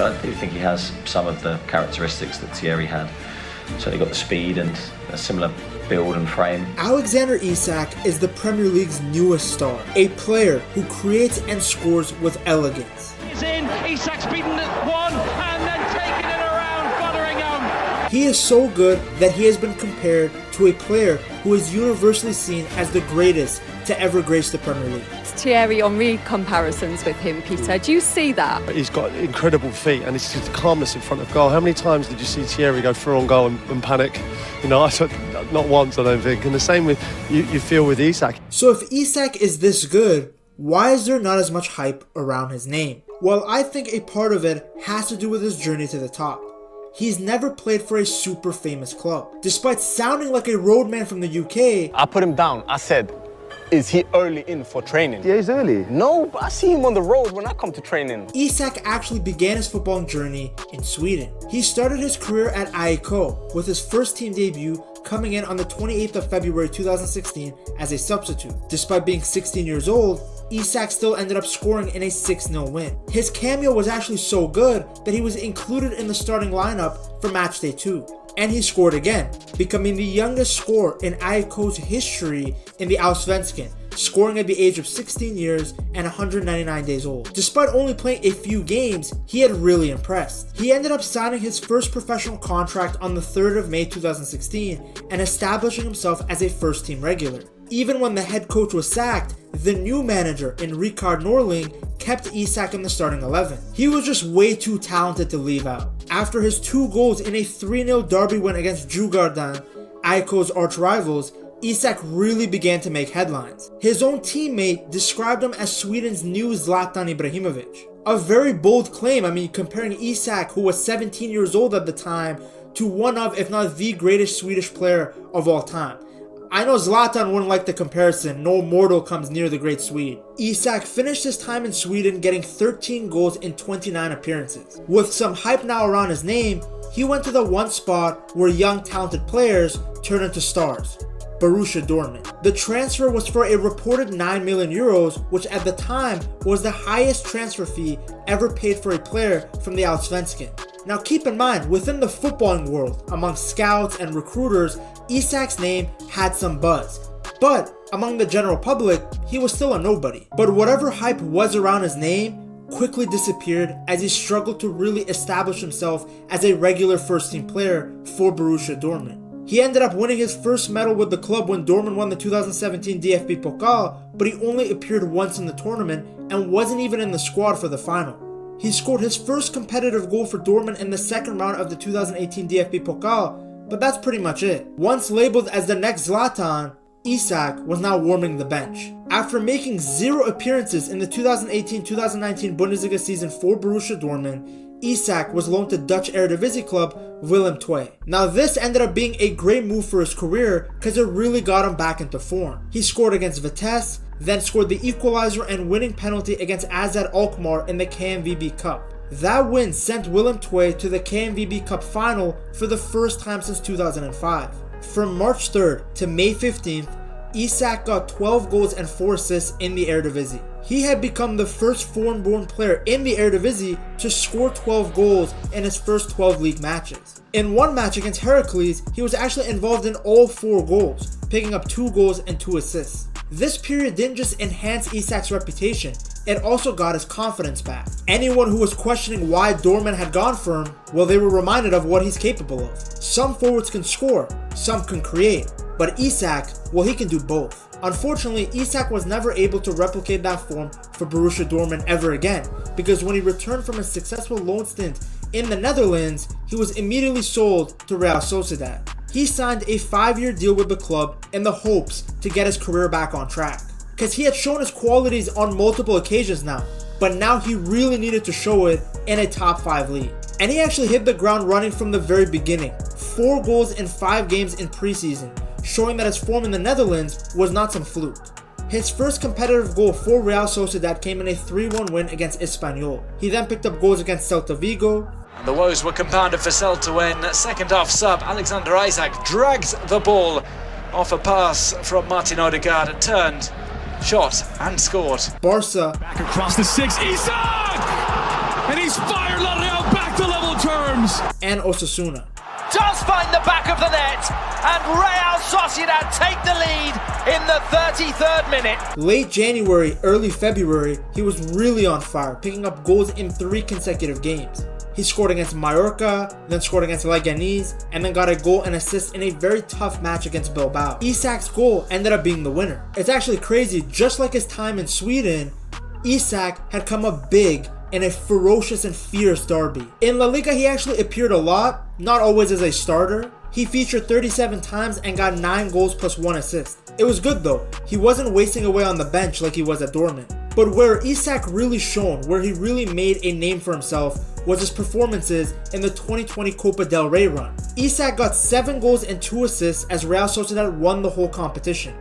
I do think he has some of the characteristics that Thierry had. So he got the speed and a similar build and frame. Alexander Isak is the Premier League's newest star, a player who creates and scores with elegance. He's in, Isak's beaten one and then taken it around Fotheringham. He is so good that he has been compared to a player who is universally seen as the greatest to ever grace the Premier League. Thierry Henry comparisons with him, Peter. Do you see that? He's got incredible feet and it's just calmness in front of goal. How many times did you see Thierry go through on goal and panic? You know, not once, I don't think. And the same with you feel with Isak. So if Isak is this good, why is there not as much hype around his name? Well, I think a part of it has to do with his journey to the top. He's never played for a super famous club. Despite sounding like a roadman from the UK, I put him down. I said, is he early in for training? Yeah, he's early. No, but I see him on the road when I come to training. Isak actually began his footballing journey in Sweden. He started his career at AIK with his first team debut coming in on the 28th of February 2016 as a substitute. Despite being 16 years old, Isak still ended up scoring in a 6-0 win. His cameo was actually so good that he was included in the starting lineup for matchday 2. And he scored again, becoming the youngest scorer in AIK's history in the Allsvenskan, scoring at the age of 16 years and 199 days old. Despite only playing a few games, he had really impressed. He ended up signing his first professional contract on the 3rd of May 2016 and establishing himself as a first-team regular. Even when the head coach was sacked, the new manager, Rikard Norling, kept Isak in the starting 11. He was just way too talented to leave out. After his 2 goals in a 3-0 derby win against Djurgården, AIK's arch-rivals, Isak really began to make headlines. His own teammate described him as Sweden's new Zlatan Ibrahimovic. A very bold claim, comparing Isak, who was 17 years old at the time, to one of, if not the greatest Swedish player of all time. I know Zlatan wouldn't like the comparison, no mortal comes near the great Swede. Isak finished his time in Sweden getting 13 goals in 29 appearances. With some hype now around his name, he went to the one spot where young talented players turn into stars, Borussia Dortmund. The transfer was for a reported 9 million euros, which at the time was the highest transfer fee ever paid for a player from the Allsvenskan. Now keep in mind, within the footballing world, among scouts and recruiters, Isak's name had some buzz. But among the general public, he was still a nobody. But whatever hype was around his name quickly disappeared as he struggled to really establish himself as a regular first-team player for Borussia Dortmund. He ended up winning his first medal with the club when Dortmund won the 2017 DFB Pokal, but he only appeared once in the tournament and wasn't even in the squad for the final. He scored his first competitive goal for Dortmund in the second round of the 2018 DFB Pokal, but that's pretty much it. Once labeled as the next Zlatan, Isak was now warming the bench. After making 0 appearances in the 2018-2019 Bundesliga season for Borussia Dortmund, Isak was loaned to Dutch Eredivisie club Willem II. Now this ended up being a great move for his career because it really got him back into form. He scored against Vitesse, then scored the equalizer and winning penalty against AZ Alkmaar in the KNVB Cup. That win sent Willem II to the KNVB Cup final for the first time since 2005. From March 3rd to May 15th, Isak got 12 goals and 4 assists in the Eredivisie. He had become the first foreign-born player in the Eredivisie to score 12 goals in his first 12 league matches. In one match against Heracles, he was actually involved in all 4 goals, picking up 2 goals and 2 assists. This period didn't just enhance Isak's reputation, it also got his confidence back. Anyone who was questioning why Dortmund had gone for him, well, they were reminded of what he's capable of. Some forwards can score, some can create, but Isak, well, he can do both. Unfortunately, Isak was never able to replicate that form for Borussia Dortmund ever again, because when he returned from a successful loan stint in the Netherlands, he was immediately sold to Real Sociedad. He signed a 5-year deal with the club in the hopes to get his career back on track, because he had shown his qualities on multiple occasions now, but now he really needed to show it in a top 5 league. And he actually hit the ground running from the very beginning. 4 goals in 5 games in preseason, showing that his form in the Netherlands was not some fluke. His first competitive goal for Real Sociedad came in a 3-1 win against Espanyol. He then picked up goals against Celta Vigo. And the woes were compounded for Celta when second half sub Alexander Isak drags the ball off a pass from Martin Odegaard, turned, shot and scored. Barca back across the 6, Isak! And he's fired L'Oreal back! Brilliance. and Osasuna. Does find the back of the net, and Real Sociedad take the lead in the 33rd minute. Late January, early February, he was really on fire, picking up goals in 3 consecutive games. He scored against Mallorca, then scored against Leganés, and then got a goal and assist in a very tough match against Bilbao. Isak's goal ended up being the winner. It's actually crazy, just like his time in Sweden, Isak had come up big in a ferocious and fierce derby. In La Liga, he actually appeared a lot, not always as a starter. He featured 37 times and got 9 goals plus 1 assist. It was good though. He wasn't wasting away on the bench like he was at Dortmund. But where Isak really shone, where he really made a name for himself, was his performances in the 2020 Copa del Rey run. Isak got 7 goals and 2 assists as Real Sociedad won the whole competition,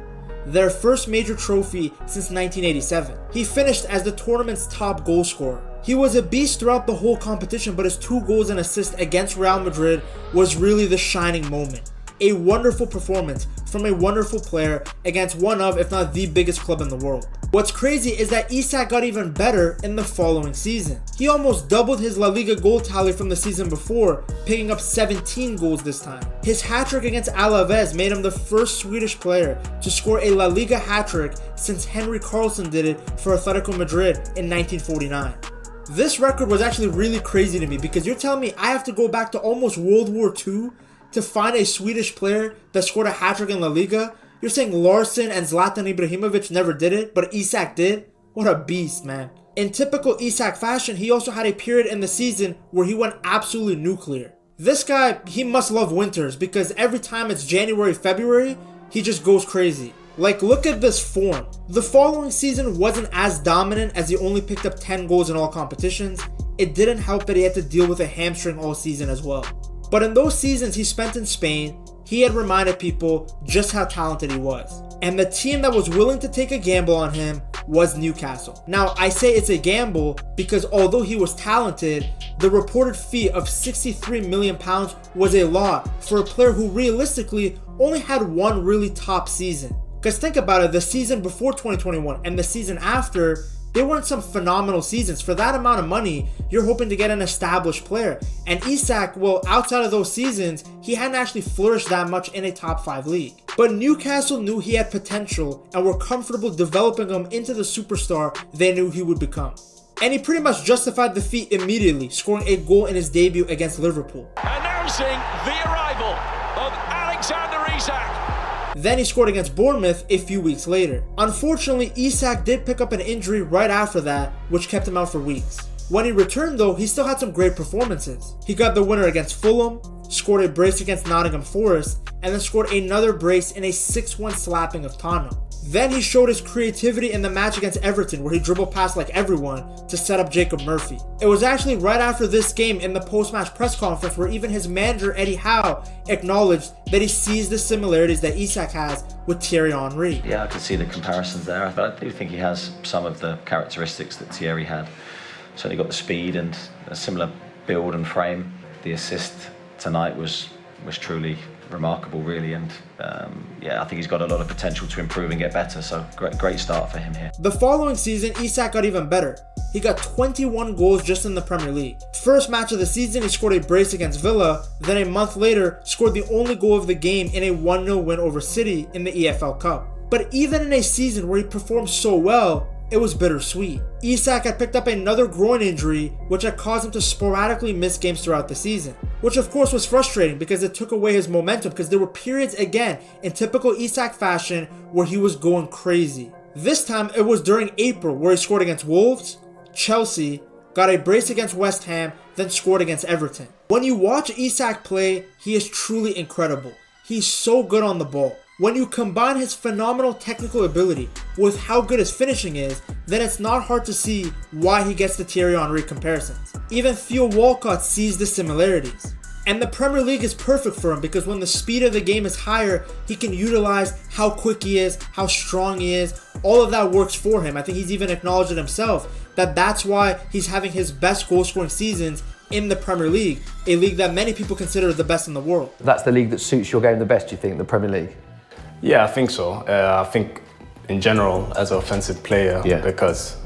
their first major trophy since 1987. He finished as the tournament's top goal scorer. He was a beast throughout the whole competition, but his 2 goals and assists against Real Madrid was really the shining moment. A wonderful performance from a wonderful player against one of, if not the biggest club in the world. What's crazy is that Isak got even better in the following season. He almost doubled his La Liga goal tally from the season before, picking up 17 goals this time. His hat-trick against Alaves made him the first Swedish player to score a La Liga hat-trick since Henry Karlsson did it for Atletico Madrid in 1949. This record was actually really crazy to me because you're telling me I have to go back to almost World War II to find a Swedish player that scored a hat-trick in La Liga? You're saying Larsson and Zlatan Ibrahimovic never did it, but Isak did? What a beast, man. In typical Isak fashion, he also had a period in the season where he went absolutely nuclear. This guy, he must love winters because every time it's January, February, he just goes crazy. Like, look at this form. The following season wasn't as dominant as he only picked up 10 goals in all competitions. It didn't help that he had to deal with a hamstring all season as well. But in those seasons he spent in Spain, he had reminded people just how talented he was. And the team that was willing to take a gamble on him was Newcastle. Now, I say it's a gamble because although he was talented, the reported fee of £63 million was a lot for a player who realistically only had one really top season. Because think about it, the season before 2021 and the season after, they weren't some phenomenal seasons. For that amount of money, you're hoping to get an established player. And Isak, well, outside of those seasons, he hadn't actually flourished that much in a top 5 league. But Newcastle knew he had potential and were comfortable developing him into the superstar they knew he would become. And he pretty much justified the feat immediately, scoring a goal in his debut against Liverpool. Announcing the arrival of Alexander Isak. Then he scored against Bournemouth a few weeks later. Unfortunately, Isak did pick up an injury right after that, which kept him out for weeks. When he returned though, he still had some great performances. He got the winner against Fulham, scored a brace against Nottingham Forest, and then scored another brace in a 6-1 slapping of Tottenham. Then he showed his creativity in the match against Everton where he dribbled past like everyone to set up Jacob Murphy. It was actually right after this game in the post-match press conference where even his manager Eddie Howe acknowledged that he sees the similarities that Isak has with Thierry Henry. Yeah, I could see the comparisons there, but I do think he has some of the characteristics that Thierry had. Certainly got the speed and a similar build and frame. The assist tonight was truly remarkable, really, and yeah, I think he's got a lot of potential to improve and get better, so great start for him here. The following season, Isak got even better. He got 21 goals just in the Premier League. First match of the season, he scored a brace against Villa, then a month later, scored the only goal of the game in a 1-0 win over City in the EFL Cup. But even in a season where he performed so well, it was bittersweet. Isak had picked up another groin injury, which had caused him to sporadically miss games throughout the season. Which of course was frustrating because it took away his momentum because there were periods again in typical Isak fashion where he was going crazy. This time it was during April where he scored against Wolves, Chelsea, got a brace against West Ham, then scored against Everton. When you watch Isak play, he is truly incredible. He's so good on the ball. When you combine his phenomenal technical ability with how good his finishing is, then it's not hard to see why he gets the Thierry Henry comparisons. Even Theo Walcott sees the similarities. And the Premier League is perfect for him because when the speed of the game is higher, he can utilize how quick he is, how strong he is. All of that works for him. I think he's even acknowledged it himself that that's why he's having his best goal scoring seasons in the Premier League, a league that many people consider the best in the world. That's the league that suits your game the best, do you think, the Premier League? Yeah, I think so. I think in general as an offensive player, because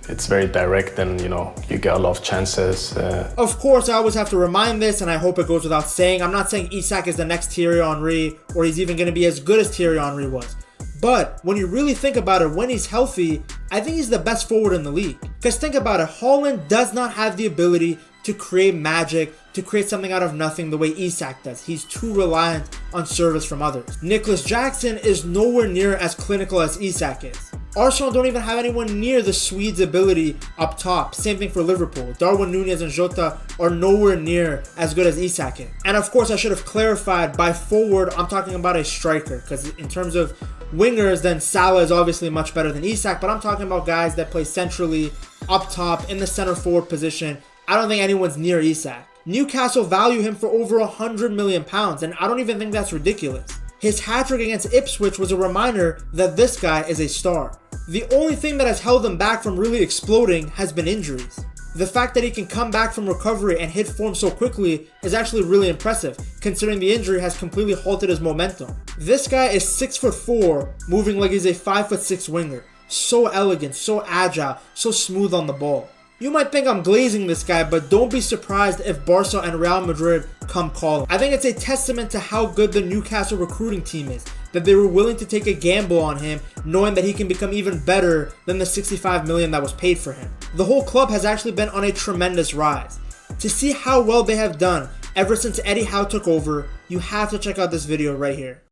It's very direct, and you know, you get a lot of chances. Of course, I always have to remind this, and I hope it goes without saying, I'm not saying Isak is the next Thierry Henry, or he's even going to be as good as Thierry Henry was. But when you really think about it, when he's healthy, I think he's the best forward in the league. Because think about it, Haaland does not have the ability to create magic, to create something out of nothing the way Isak does. He's too reliant on service from others. Nicholas Jackson is nowhere near as clinical as Isak is. Arsenal don't even have anyone near the Swedes' ability up top. Same thing for Liverpool. Darwin Núñez and Jota are nowhere near as good as Isak is. And of course, I should have clarified, by forward, I'm talking about a striker. Because in terms of wingers, then Salah is obviously much better than Isak. But I'm talking about guys that play centrally, up top, in the center forward position. I don't think anyone's near Isak. Newcastle value him for over £100 million, and I don't even think that's ridiculous. His hat-trick against Ipswich was a reminder that this guy is a star. The only thing that has held him back from really exploding has been injuries. The fact that he can come back from recovery and hit form so quickly is actually really impressive, considering the injury has completely halted his momentum. This guy is 6'4", moving like he's a 5'6" winger. So elegant, so agile, so smooth on the ball. You might think I'm glazing this guy, but don't be surprised if Barca and Real Madrid come calling. I think it's a testament to how good the Newcastle recruiting team is, that they were willing to take a gamble on him, knowing that he can become even better than the $65 million that was paid for him. The whole club has actually been on a tremendous rise. To see how well they have done ever since Eddie Howe took over, you have to check out this video right here.